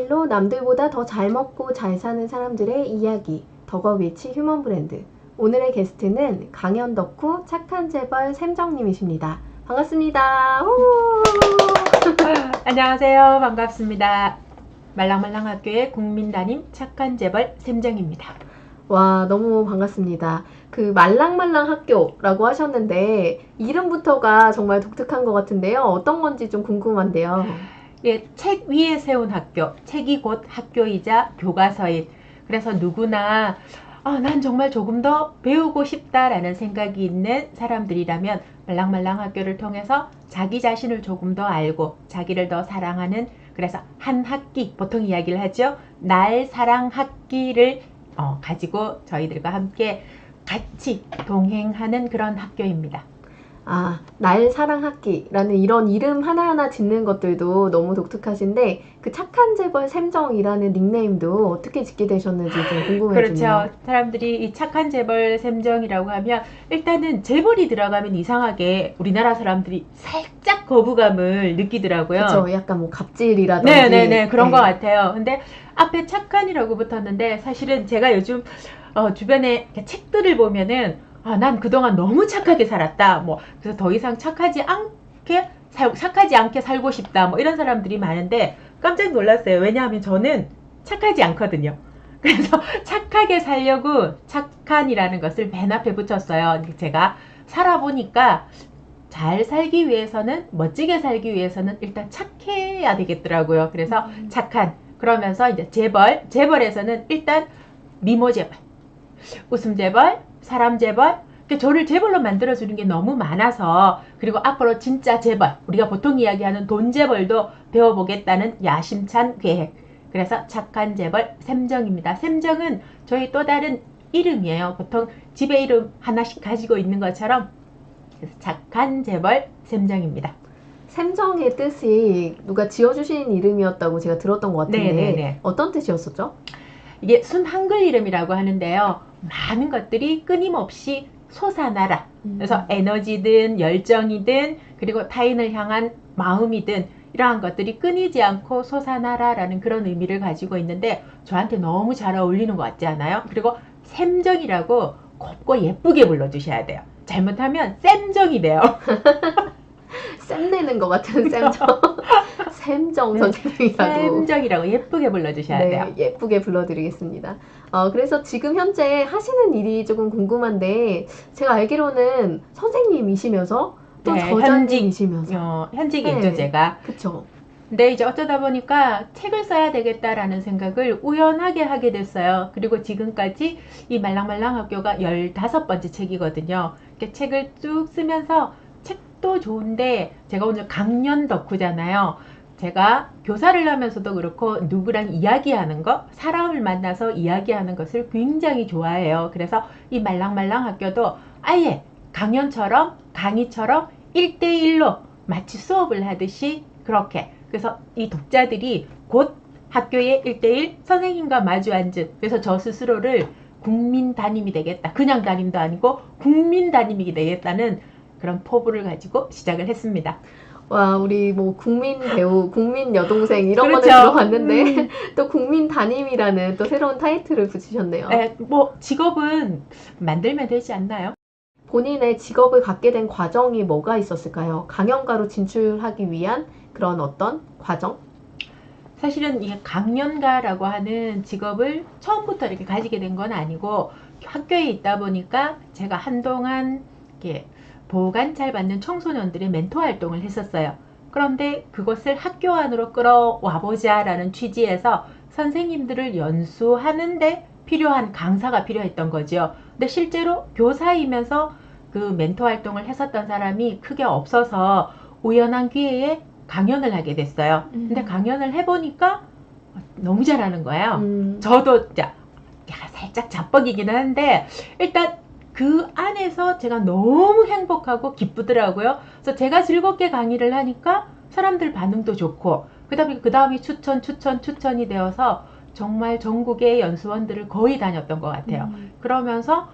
일로 남들보다 더 잘 먹고 잘 사는 사람들의 이야기, 더거위치 휴먼 브랜드. 오늘의 게스트는 강연 덕후 착한 재벌 샘정님이십니다. 반갑습니다. 후! 안녕하세요. 반갑습니다. 말랑말랑학교의 국민담임 착한 재벌 샘정입니다. 와, 너무 반갑습니다. 그 말랑말랑 학교라고 하셨는데 이름부터가 정말 독특한 것 같은데요. 어떤 건지 좀 궁금한데요. 예, 책 위에 세운 학교, 책이 곧 학교이자 교과서인. 그래서 누구나 난 정말 조금 더 배우고 싶다라는 생각이 있는 사람들이라면 말랑말랑 학교를 통해서 자기 자신을 조금 더 알고 자기를 더 사랑하는, 그래서 한 학기, 보통 이야기를 하죠. 날 사랑 학기를 가지고 저희들과 함께 같이 동행하는 그런 학교입니다. 아, 날 사랑학기라는 이런 이름 하나하나 짓는 것들도 너무 독특하신데 그 착한 재벌 샘정이라는 닉네임도 어떻게 짓게 되셨는지 좀 궁금해지네요. 그렇죠. 사람들이 이 착한 재벌 샘정이라고 하면 일단은 재벌이 들어가면 이상하게 우리나라 사람들이 살짝 거부감을 느끼더라고요. 그렇죠. 약간 뭐 갑질이라든지 네네네, 그런 것 같아요. 근데 앞에 착한이라고 붙었는데 사실은 제가 요즘 주변에 책들을 보면은 난 그동안 너무 착하게 살았다. 그래서 더 이상 착하지 않게 살고 싶다. 이런 사람들이 많은데 깜짝 놀랐어요. 왜냐하면 저는 착하지 않거든요. 그래서 착하게 살려고 착한이라는 것을 맨 앞에 붙였어요. 제가 살아보니까 잘 살기 위해서는, 멋지게 살기 위해서는 일단 착해야 되겠더라고요. 그래서 착한. 그러면서 이제 재벌에서는 일단 미모 재벌, 웃음 재벌, 사람 재벌, 저를 재벌로 만들어주는 게 너무 많아서, 그리고 앞으로 진짜 재벌, 우리가 보통 이야기하는 돈 재벌도 배워보겠다는 야심찬 계획. 그래서 착한 재벌 샘정입니다. 샘정은 저희 또 다른 이름이에요. 보통 집에 이름 하나씩 가지고 있는 것처럼. 그래서 착한 재벌 샘정입니다. 샘정의 뜻이 누가 지어주신 이름이었다고 제가 들었던 것 같은데 네네네. 어떤 뜻이었었죠? 이게 순 한글 이름이라고 하는데요. 많은 것들이 끊임없이 솟아나라. 그래서 에너지든 열정이든 그리고 타인을 향한 마음이든 이러한 것들이 끊이지 않고 솟아나라라는 그런 의미를 가지고 있는데 저한테 너무 잘 어울리는 것 같지 않아요? 그리고 샘정이라고 곱고 예쁘게 불러주셔야 돼요. 잘못하면 샘정이 돼요. 샘내는 것 같은 샘정. 샘정 선생님이라고. 샘정이라고 예쁘게 불러주셔야 돼요. 예쁘게 불러드리겠습니다. 그래서 지금 현재 하시는 일이 조금 궁금한데 제가 알기로는 선생님이시면서 또 저자님이시면서 현직이죠, 제가. 그쵸. 근데 이제 어쩌다 보니까 책을 써야 되겠다라는 생각을 우연하게 하게 됐어요. 그리고 지금까지 이 말랑말랑 학교가 15번째 책이거든요. 이렇게 책을 쭉 쓰면서 책도 좋은데 제가 오늘 강연 덕후잖아요. 제가 교사를 하면서도 그렇고 누구랑 이야기하는 거, 사람을 만나서 이야기하는 것을 굉장히 좋아해요. 그래서 이 말랑말랑 학교도 아예 강의처럼 1대1로 마치 수업을 하듯이 그렇게, 그래서 이 독자들이 곧 학교의 1대1 선생님과 마주 앉은, 그래서 저 스스로를 국민 담임이 되겠다. 그냥 담임도 아니고 국민 담임이 되겠다는 그런 포부를 가지고 시작을 했습니다. 와, 우리 국민 배우, 국민 여동생 이런 그렇죠. 거는 들어봤는데 또 국민 담임이라는 또 새로운 타이틀을 붙이셨네요. 직업은 만들면 되지 않나요? 본인의 직업을 갖게 된 과정이 뭐가 있었을까요? 강연가로 진출하기 위한 그런 어떤 과정? 사실은 이게 강연가라고 하는 직업을 처음부터 이렇게 가지게 된 건 아니고 학교에 있다 보니까 제가 한동안 이렇게 보호관찰 받는 청소년들의 멘토 활동을 했었어요. 그런데 그것을 학교 안으로 끌어와 보자라는 취지에서 선생님들을 연수하는데 필요한 강사가 필요했던 거죠. 근데 실제로 교사이면서 그 멘토 활동을 했었던 사람이 크게 없어서 우연한 기회에 강연을 하게 됐어요. 근데 강연을 해보니까 너무 잘하는 거예요. 저도 살짝 자뻑이긴 한데 일단 그 안에서 제가 너무 행복하고 기쁘더라고요. 그래서 제가 즐겁게 강의를 하니까 사람들 반응도 좋고 그 다음에 추천이 되어서 정말 전국의 연수원들을 거의 다녔던 것 같아요. 그러면서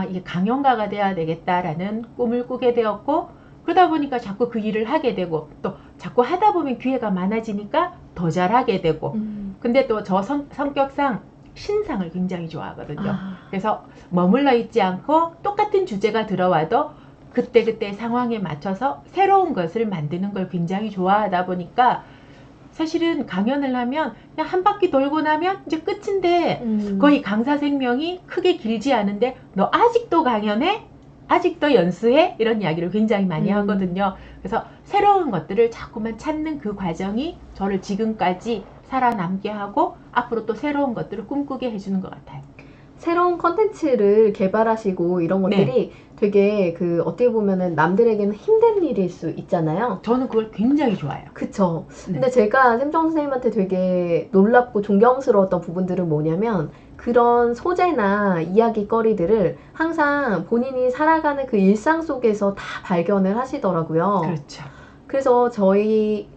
이게 강연가가 돼야 되겠다라는 꿈을 꾸게 되었고, 그러다 보니까 자꾸 그 일을 하게 되고 또 자꾸 하다 보면 기회가 많아지니까 더 잘하게 되고 근데 또 저 성격상 신상을 굉장히 좋아하거든요. 아, 그래서 머물러 있지 않고 똑같은 주제가 들어와도 그때그때 상황에 맞춰서 새로운 것을 만드는 걸 굉장히 좋아하다 보니까 사실은 강연을 하면 그냥 한 바퀴 돌고 나면 이제 끝인데 거의 강사 생명이 크게 길지 않은데 너 아직도 강연해? 아직도 연수해? 이런 이야기를 굉장히 많이 하거든요. 그래서 새로운 것들을 자꾸만 찾는 그 과정이 저를 지금까지 살아남게 하고 앞으로 또 새로운 것들을 꿈꾸게 해주는 것 같아요. 새로운 컨텐츠를 개발하시고 이런 것들이 되게 그 어떻게 보면은 남들에게는 힘든 일일 수 있잖아요. 저는 그걸 굉장히 좋아해요. 그쵸. 네. 근데 제가 샘정 선생님한테 되게 놀랍고 존경스러웠던 부분들은 뭐냐면 그런 소재나 이야기거리들을 항상 본인이 살아가는 그 일상 속에서 다 발견을 하시더라고요. 그렇죠. 그래서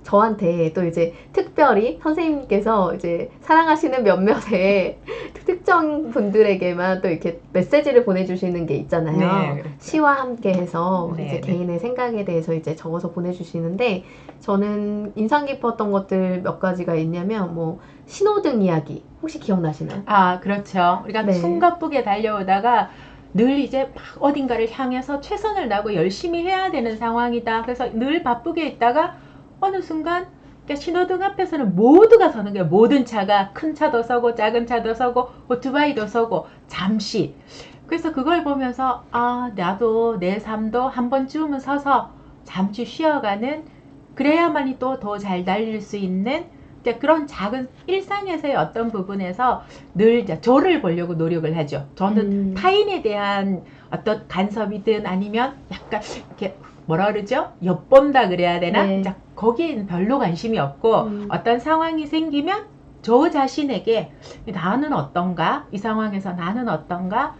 저한테 또 이제 특별히 선생님께서 이제 사랑하시는 몇몇의 특정 분들에게만 또 이렇게 메시지를 보내주시는 게 있잖아요. 네, 그렇죠. 시와 함께 해서 네, 이제 네. 개인의 생각에 대해서 이제 적어서 보내주시는데 저는 인상 깊었던 것들 몇 가지가 있냐면 뭐 신호등 이야기 혹시 기억나시나요? 아, 그렇죠. 우리가 네. 숨가쁘게 달려오다가 늘 이제 막 어딘가를 향해서 최선을 다하고 열심히 해야 되는 상황이다. 그래서 늘 바쁘게 있다가 어느 순간 그러니까 신호등 앞에서는 모두가 서는 거예요. 모든 차가 큰 차도 서고 작은 차도 서고 오토바이도 서고 잠시. 그래서 그걸 보면서 아, 나도 내 삶도 한 번쯤은 서서 잠시 쉬어가는 그래야만이 또 더 잘 달릴 수 있는 이제 그런 작은 일상에서의 어떤 부분에서 늘 이제 저를 보려고 노력을 하죠. 저는 타인에 대한 어떤 간섭이든 아니면 약간 이렇게 뭐라 그러죠? 엿본다 그래야 되나? 네. 자, 거기엔 별로 관심이 없고 어떤 상황이 생기면 저 자신에게 나는 어떤가? 이 상황에서 나는 어떤가?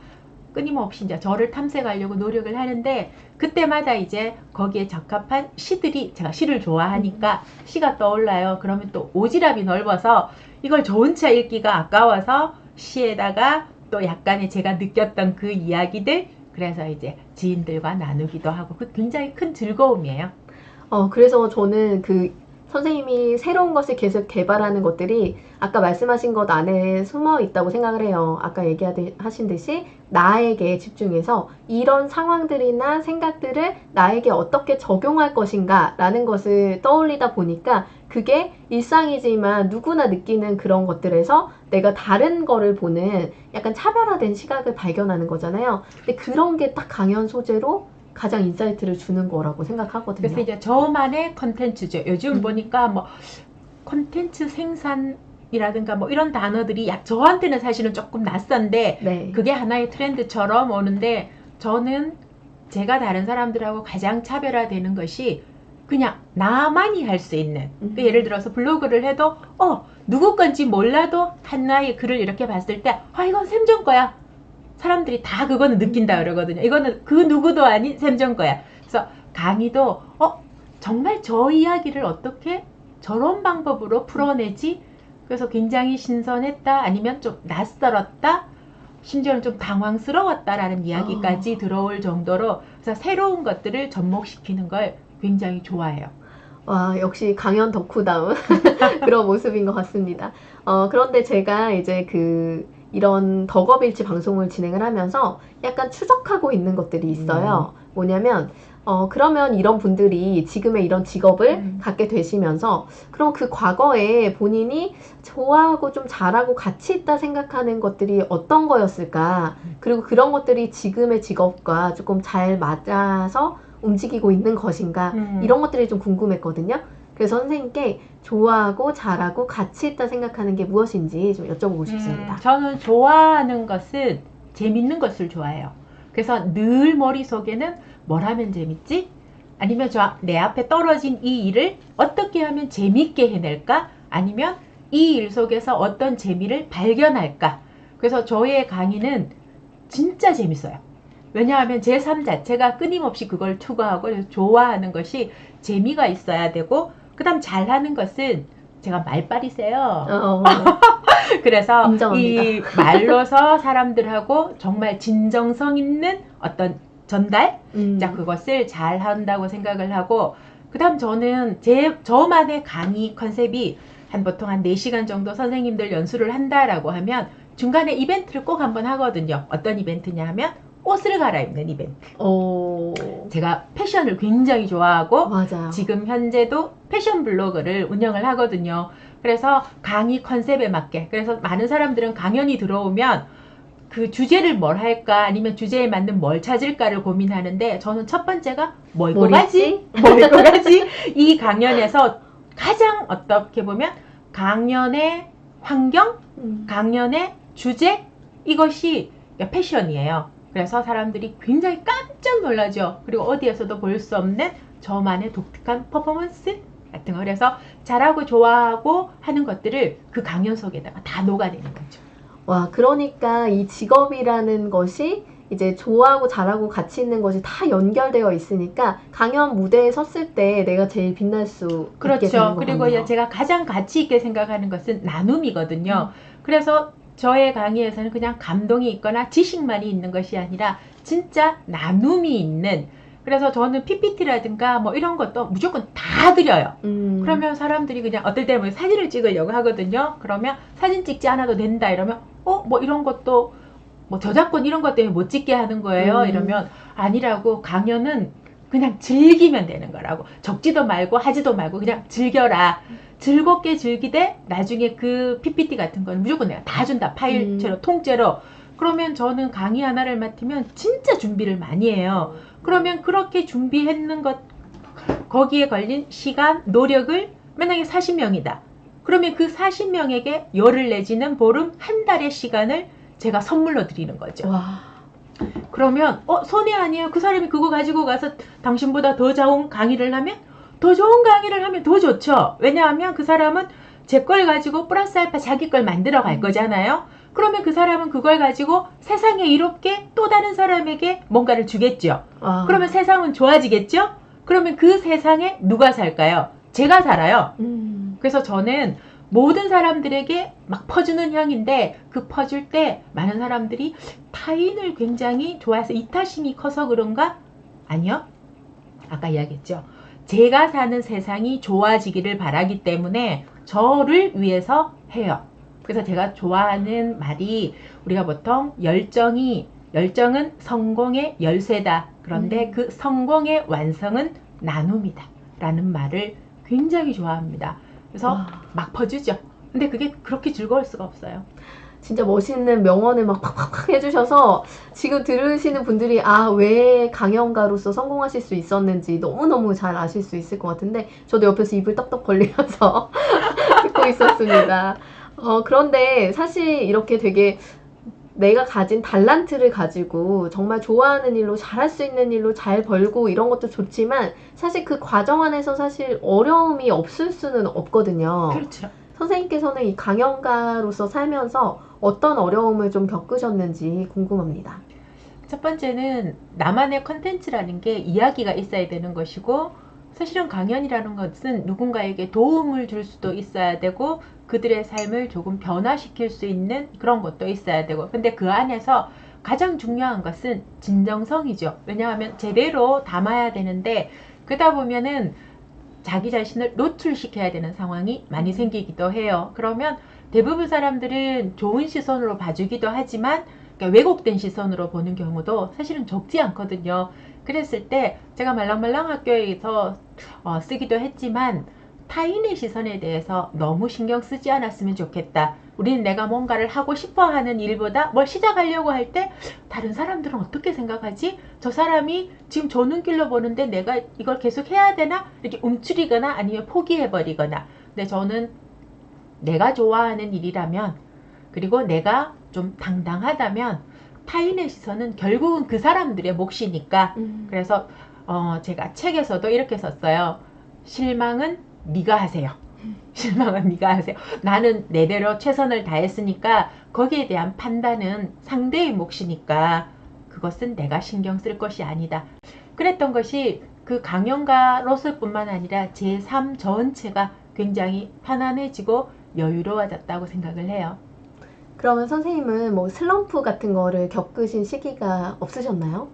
끊임없이 이제 저를 탐색하려고 노력을 하는데 그때마다 이제 거기에 적합한 시들이 제가 시를 좋아하니까 시가 떠올라요. 그러면 또 오지랖이 넓어서 이걸 좋은 차 읽기가 아까워서 시에다가 또 약간의 제가 느꼈던 그 이야기들 그래서 이제 지인들과 나누기도 하고 그 굉장히 큰 즐거움이에요. 그래서 저는 그 선생님이 새로운 것을 계속 개발하는 것들이 아까 말씀하신 것 안에 숨어 있다고 생각을 해요. 아까 얘기하신 듯이 나에게 집중해서 이런 상황들이나 생각들을 나에게 어떻게 적용할 것인가 라는 것을 떠올리다 보니까 그게 일상이지만 누구나 느끼는 그런 것들에서 내가 다른 거를 보는 약간 차별화된 시각을 발견하는 거잖아요. 근데 그런 게 딱 강연 소재로 가장 인사이트를 주는 거라고 생각하거든요. 그래서 이제 저만의 컨텐츠죠. 요즘 보니까 뭐 컨텐츠 생산이라든가 뭐 이런 단어들이 저한테는 사실은 조금 낯선데 네. 그게 하나의 트렌드처럼 오는데 저는 제가 다른 사람들하고 가장 차별화되는 것이 그냥 나만이 할 수 있는 그 예를 들어서 블로그를 해도 누구 건지 몰라도 하나의 글을 이렇게 봤을 때 이건 샘정 거야. 사람들이 다 그거는 느낀다 그러거든요. 이거는 그 누구도 아닌 샘정 거야. 그래서 강의도 정말 저 이야기를 어떻게 저런 방법으로 풀어내지? 그래서 굉장히 신선했다 아니면 좀 낯설었다 심지어는 좀 당황스러웠다라는 이야기까지 들어올 정도로 그래서 새로운 것들을 접목시키는 걸 굉장히 좋아해요. 와, 역시 강연 덕후다운 그런 모습인 것 같습니다. 그런데 제가 이제 이런 덕업일치 방송을 진행을 하면서 약간 추적하고 있는 것들이 있어요. 뭐냐면, 그러면 이런 분들이 지금의 이런 직업을 갖게 되시면서, 그럼 그 과거에 본인이 좋아하고 좀 잘하고 가치 있다 생각하는 것들이 어떤 거였을까? 그리고 그런 것들이 지금의 직업과 조금 잘 맞아서 움직이고 있는 것인가? 이런 것들이 좀 궁금했거든요. 그래서 선생님께 좋아하고 잘하고 가치 있다 생각하는 게 무엇인지 좀 여쭤보고 싶습니다. 저는 좋아하는 것은 재밌는 것을 좋아해요. 그래서 늘 머릿속에는 뭘 하면 재밌지? 아니면 내 앞에 떨어진 이 일을 어떻게 하면 재밌게 해낼까? 아니면 이 일 속에서 어떤 재미를 발견할까? 그래서 저의 강의는 진짜 재밌어요. 왜냐하면 제 삶 자체가 끊임없이 그걸 추구하고 좋아하는 것이 재미가 있어야 되고 그 다음 잘하는 것은 제가 말빨이 세요. 그래서 인정합니다. 이 말로서 사람들하고 정말 진정성 있는 어떤 전달? 자, 그것을 잘 한다고 생각을 하고 그 다음 저는 저만의 강의 컨셉이 보통 한 4시간 정도 선생님들 연수를 한다라고 하면 중간에 이벤트를 꼭 한번 하거든요. 어떤 이벤트냐 하면 옷을 갈아입는 이벤트. 오, 제가 패션을 굉장히 좋아하고 맞아요. 지금 현재도 패션 블로그를 운영을 하거든요. 그래서 강의 컨셉에 맞게, 그래서 많은 사람들은 강연이 들어오면 그 주제를 뭘 할까 아니면 주제에 맞는 뭘 찾을까를 고민하는데 저는 첫 번째가 뭐 입고 가지? 뭐 입고 가지? 이 강연에서 가장 어떻게 보면 강연의 환경, 강연의 주제, 이것이 패션이에요. 그래서 사람들이 굉장히 깜짝 놀라죠. 그리고 어디에서도 볼 수 없는 저만의 독특한 퍼포먼스 같은 거. 그래서 잘하고 좋아하고 하는 것들을 그 강연 속에다가 다 녹아내는 거죠. 와, 그러니까 이 직업이라는 것이 이제 좋아하고 잘하고 가치 있는 것이 다 연결되어 있으니까 강연 무대에 섰을 때 내가 제일 빛날 수 있게 되는 그렇죠. 것 그리고 같네요. 제가 가장 가치 있게 생각하는 것은 나눔이거든요. 그래서 저의 강의에서는 그냥 감동이 있거나 지식만이 있는 것이 아니라 진짜 나눔이 있는, 그래서 저는 PPT라든가 뭐 이런 것도 무조건 다 드려요. 그러면 사람들이 그냥 어떨 때는 사진을 찍으려고 하거든요. 그러면 사진 찍지 않아도 된다 이러면 뭐 이런 것도 뭐 저작권 이런 것 때문에 못 찍게 하는 거예요. 이러면 아니라고, 강연은 그냥 즐기면 되는 거라고. 적지도 말고 하지도 말고 그냥 즐겨라. 즐겁게 즐기되 나중에 그 PPT 같은 건 무조건 내가 다 준다. 파일채로 통째로. 그러면 저는 강의 하나를 맡으면 진짜 준비를 많이 해요. 그러면 그렇게 준비했는 것, 거기에 걸린 시간, 노력을 만약에 40명이다. 그러면 그 40명에게 열흘 내지는 보름, 한 달의 시간을 제가 선물로 드리는 거죠. 와. 그러면 손해 아니에요. 그 사람이 그거 가지고 가서 당신보다 더 좋은 강의를 하면 더 좋은 강의를 하면 더 좋죠. 왜냐하면 그 사람은 제 걸 가지고 플러스 알파 자기 걸 만들어 갈 거잖아요. 그러면 그 사람은 그걸 가지고 세상에 이롭게 또 다른 사람에게 뭔가를 주겠죠. 와. 그러면 세상은 좋아지겠죠. 그러면 그 세상에 누가 살까요? 제가 살아요. 그래서 저는 모든 사람들에게 막 퍼주는 향인데, 그 퍼줄 때 많은 사람들이 타인을 굉장히 좋아해서 이타심이 커서 그런가? 아니요. 아까 이야기했죠. 제가 사는 세상이 좋아지기를 바라기 때문에 저를 위해서 해요. 그래서 제가 좋아하는 말이, 우리가 보통 열정은 성공의 열쇠다. 그런데 그 성공의 완성은 나눔이다. 라는 말을 굉장히 좋아합니다. 그래서 막 퍼주죠. 근데 그게 그렇게 즐거울 수가 없어요. 진짜 멋있는 명언을 막 팍팍팍 해주셔서 지금 들으시는 분들이 왜 강연가로서 성공하실 수 있었는지 너무너무 잘 아실 수 있을 것 같은데 저도 옆에서 입을 떡떡 벌리면서 듣고 있었습니다. 그런데 사실 이렇게 되게 내가 가진 달란트를 가지고 정말 좋아하는 일로 잘할 수 있는 일로 잘 벌고 이런 것도 좋지만 사실 그 과정 안에서 사실 어려움이 없을 수는 없거든요. 그렇죠. 선생님께서는 이 강연가로서 살면서 어떤 어려움을 좀 겪으셨는지 궁금합니다. 첫 번째는 나만의 컨텐츠라는 게 이야기가 있어야 되는 것이고, 사실은 강연이라는 것은 누군가에게 도움을 줄 수도 있어야 되고 그들의 삶을 조금 변화시킬 수 있는 그런 것도 있어야 되고, 근데 그 안에서 가장 중요한 것은 진정성이죠. 왜냐하면 제대로 담아야 되는데 그러다 보면은 자기 자신을 노출시켜야 되는 상황이 많이 생기기도 해요. 그러면 대부분 사람들은 좋은 시선으로 봐주기도 하지만 그러니까 왜곡된 시선으로 보는 경우도 사실은 적지 않거든요. 그랬을 때 제가 말랑말랑 학교에서 쓰기도 했지만 타인의 시선에 대해서 너무 신경 쓰지 않았으면 좋겠다. 우리는 내가 뭔가를 하고 싶어 하는 일보다 뭘 시작하려고 할 때 다른 사람들은 어떻게 생각하지? 저 사람이 지금 저 눈길로 보는데 내가 이걸 계속 해야 되나? 이렇게 움츠리거나 아니면 포기해버리거나. 근데 저는 내가 좋아하는 일이라면, 그리고 내가 좀 당당하다면 타인의 시선은 결국은 그 사람들의 몫이니까. 그래서 제가 책에서도 이렇게 썼어요. 실망은 네가 하세요. 실망은 네가 하세요. 나는 내대로 최선을 다했으니까 거기에 대한 판단은 상대의 몫이니까 그것은 내가 신경 쓸 것이 아니다. 그랬던 것이 그 강연가로서 뿐만 아니라 제 삶 전체가 굉장히 편안해지고 여유로워졌다고 생각을 해요. 그러면 선생님은 뭐 슬럼프 같은 거를 겪으신 시기가 없으셨나요?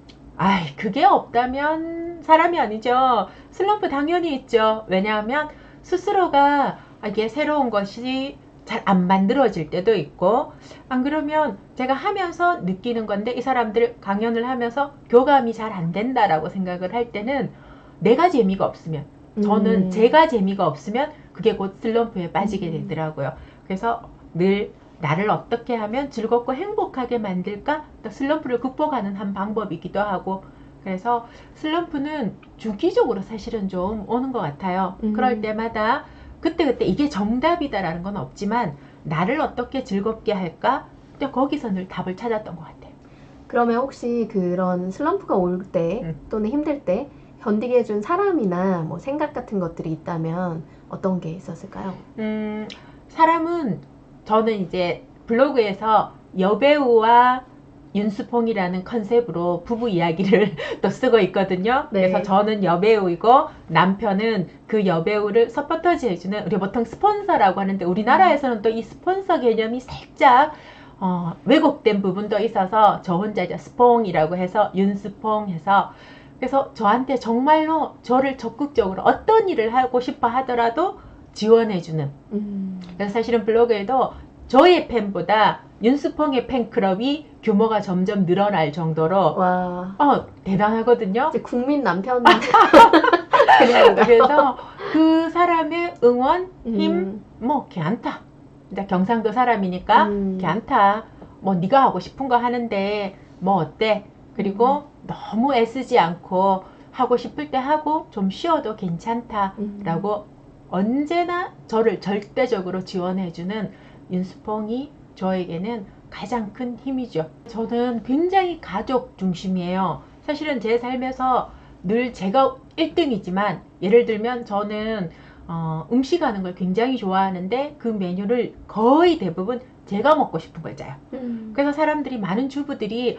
그게 없다면 사람이 아니죠. 슬럼프 당연히 있죠. 왜냐하면 스스로가 이게 새로운 것이 잘 안 만들어질 때도 있고, 안 그러면 제가 하면서 느끼는 건데 이 사람들 강연을 하면서 교감이 잘 안 된다라고 생각을 할 때는 내가 재미가 없으면, 저는 제가 재미가 없으면 그게 곧 슬럼프에 빠지게 되더라고요. 그래서 늘 나를 어떻게 하면 즐겁고 행복하게 만들까? 또 슬럼프를 극복하는 한 방법이기도 하고, 그래서 슬럼프는 주기적으로 사실은 좀 오는 것 같아요. 그럴 때마다 그때그때 이게 정답이다라는 건 없지만 나를 어떻게 즐겁게 할까? 또 거기서 늘 답을 찾았던 것 같아요. 그러면 혹시 그런 슬럼프가 올 때 또는 힘들 때 견디게 해준 사람이나 뭐 생각 같은 것들이 있다면 어떤 게 있었을까요? 사람은 저는 이제 블로그에서 여배우와 윤수퐁이라는 컨셉으로 부부 이야기를 또 쓰고 있거든요. 네. 그래서 저는 여배우이고 남편은 그 여배우를 서포터즈 해주는, 우리 보통 스폰서라고 하는데 우리나라에서는 또 이 스폰서 개념이 살짝 왜곡된 부분도 있어서 저 혼자 이제 스퐁이라고 해서 윤수퐁 해서, 그래서 저한테 정말로 저를 적극적으로 어떤 일을 하고 싶어 하더라도 지원해주는. 그래서 사실은 블로그에도 저의 팬보다 윤수퐁의 팬클럽이 규모가 점점 늘어날 정도로 와, 대단하거든요. 이제 국민 남편 그래서 그 사람의 응원, 힘, 뭐 괜찮다. 이제 경상도 사람이니까 괜찮다. 뭐 네가 하고 싶은 거 하는데 뭐 어때? 그리고 너무 애쓰지 않고 하고 싶을 때 하고 좀 쉬어도 괜찮다라고 언제나 저를 절대적으로 지원해주는 윤수퐁이 저에게는 가장 큰 힘이죠. 저는 굉장히 가족 중심이에요. 사실은 제 삶에서 늘 제가 1등이지만, 예를 들면 저는 음식하는 걸 굉장히 좋아하는데 그 메뉴를 거의 대부분 제가 먹고 싶은 걸 짜요. 그래서 사람들이, 많은 주부들이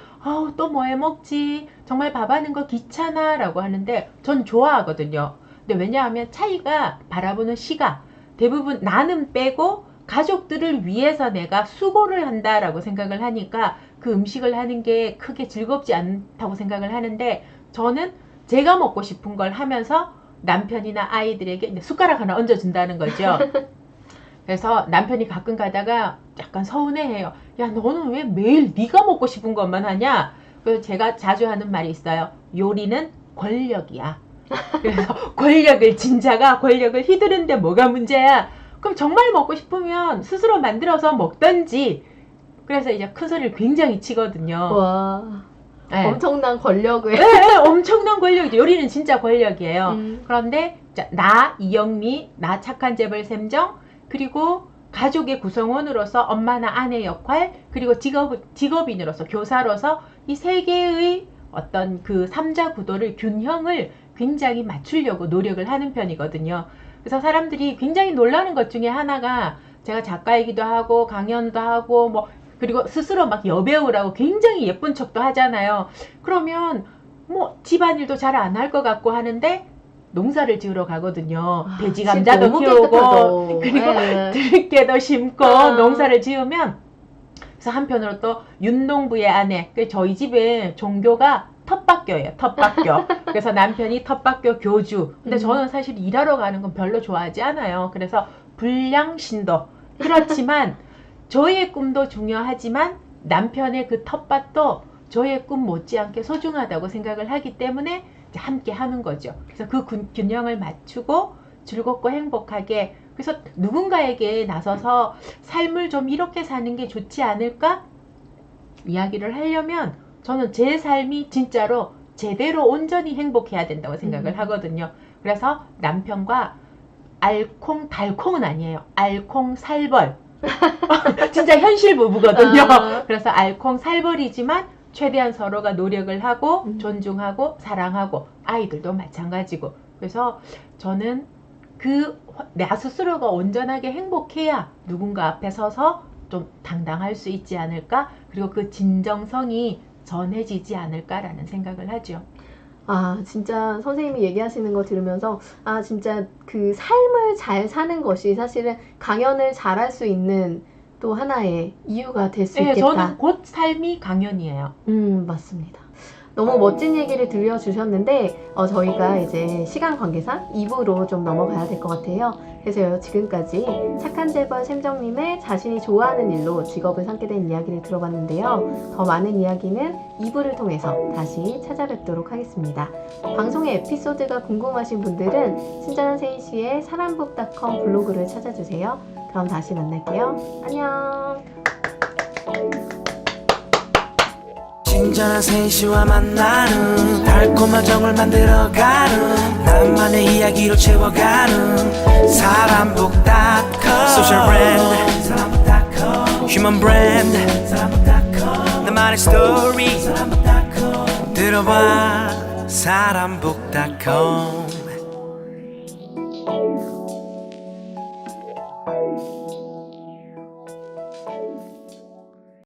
또 뭐 해 먹지? 정말 밥 하는 거 귀찮아 라고 하는데 전 좋아하거든요. 근데 왜냐하면 차이가 바라보는 시각, 대부분 나는 빼고 가족들을 위해서 내가 수고를 한다라고 생각을 하니까 그 음식을 하는 게 크게 즐겁지 않다고 생각을 하는데, 저는 제가 먹고 싶은 걸 하면서 남편이나 아이들에게 이제 숟가락 하나 얹어준다는 거죠. 그래서 남편이 가끔 가다가 약간 서운해해요. 야, 너는 왜 매일 네가 먹고 싶은 것만 하냐? 그래서 제가 자주 하는 말이 있어요. 요리는 권력이야. 그래서 권력을 진 자가 권력을 휘두르는데 뭐가 문제야? 그럼 정말 먹고 싶으면 스스로 만들어서 먹던지. 그래서 이제 큰 소리를 굉장히 치거든요. 와, 네. 엄청난 권력을. 네, 엄청난 권력이죠. 요리는 진짜 권력이에요. 그런데 나 이영미, 나 착한 재벌 샘정, 그리고 가족의 구성원으로서 엄마나 아내 역할, 그리고 직업인으로서, 교사로서 이 세 개의 어떤 그 삼자 구도를, 균형을 굉장히 맞추려고 노력을 하는 편이거든요. 그래서 사람들이 굉장히 놀라는 것 중에 하나가, 제가 작가이기도 하고 강연도 하고 뭐, 그리고 스스로 막 여배우라고 굉장히 예쁜 척도 하잖아요. 그러면 뭐 집안일도 잘 안 할 것 같고 하는데 농사를 지으러 가거든요. 돼지 감자도 키우고 그리고 들깨도 심고 농사를 지으면, 그래서 한편으로 또 윤농부의 아내, 저희 집에 종교가 텃밭교예요. 텃밭교. 그래서 남편이 텃밭교 교주. 근데 저는 사실 일하러 가는 건 별로 좋아하지 않아요. 그래서 불량신도. 그렇지만 저의 꿈도 중요하지만 남편의 그 텃밭도 저의 꿈 못지않게 소중하다고 생각을 하기 때문에 이제 함께 하는 거죠. 그래서 그 균형을 맞추고 즐겁고 행복하게, 그래서 누군가에게 나서서 삶을 좀 이렇게 사는 게 좋지 않을까? 이야기를 하려면 저는 제 삶이 진짜로 제대로 온전히 행복해야 된다고 생각을 하거든요. 그래서 남편과 알콩달콩은 아니에요. 알콩살벌. 진짜 현실 부부거든요. 그래서 알콩살벌이지만 최대한 서로가 노력을 하고 존중하고 사랑하고, 아이들도 마찬가지고. 그래서 저는 나 스스로가 온전하게 행복해야 누군가 앞에 서서 좀 당당할 수 있지 않을까? 그리고 그 진정성이 전해지지 않을까라는 생각을 하죠. 진짜 선생님이 얘기하시는 거 들으면서 진짜 그 삶을 잘 사는 것이 사실은 강연을 잘할 수 있는 또 하나의 이유가 될 수 있겠다. 저는 곧 삶이 강연이에요. 맞습니다. 너무 멋진 얘기를 들려주셨는데 저희가 이제 시간 관계상 2부로 좀 넘어가야 될 것 같아요. 그래서 지금까지 착한 재벌 샘정님의 자신이 좋아하는 일로 직업을 삼게 된 이야기를 들어봤는데요. 더 많은 이야기는 2부를 통해서 다시 찾아뵙도록 하겠습니다. 방송의 에피소드가 궁금하신 분들은 친절한 세희씨의 사람복.com 블로그를 찾아주세요. 그럼 다시 만날게요. 안녕. 친절한 세희씨와 만나는 달콤한 정을 만들어가는 나만의 이야기로 채워가는 사람복.com 소셜 브랜드 사람복.com 휴먼 브랜드 사람복.com 나만의 스토리 들어봐 사람복.com